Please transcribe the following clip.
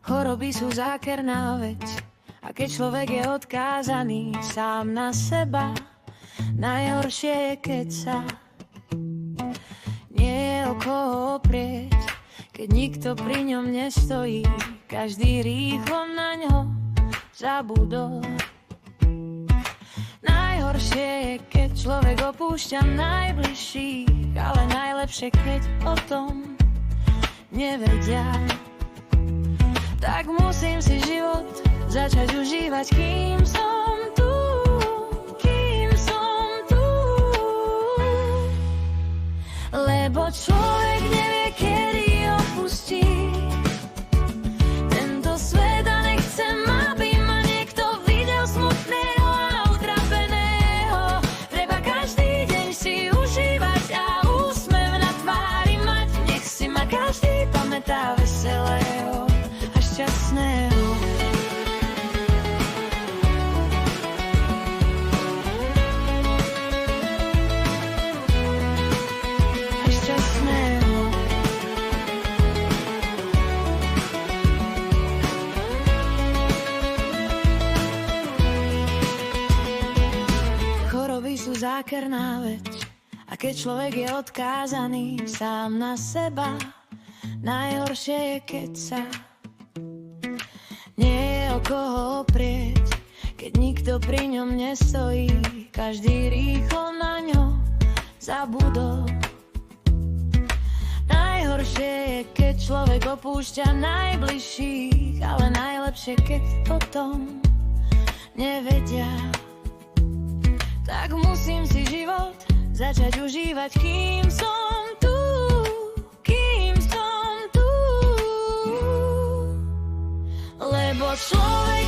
Choroby sú zákerná vec, a keď človek je odkázaný sám na seba, najhoršie je, keď sa nie je o koho oprieť, keď nikto pri ňom nestojí, každý rýchlo na ňo zabudol. Najhoršie je, keď človek opúšťa najbližších, ale najlepšie, keď o tom nevedia. Tak musím si život začať užívať, kým som tu, kým som tu. Lebo človek nevie, kedy opustí tento svet a nechcem, aby ma niekto videl smutného a utrapeného. Treba každý deň si užívať a úsmev na tvári mať, nech si ma každý pamätá veselého a šťastného. Sú zákerná vec, a keď človek je odkázaný sám na seba, najhoršie je, keď sa nie je o koho oprieť, keď nikto pri ňom nestojí, každý rýchlo na ňo zabudol. Najhoršie je, keď človek opúšťa najbližších, ale najlepšie, keď o tom nevedia. Tak musím si život začať užívať, kým som tu, kým som tu. Lebo človek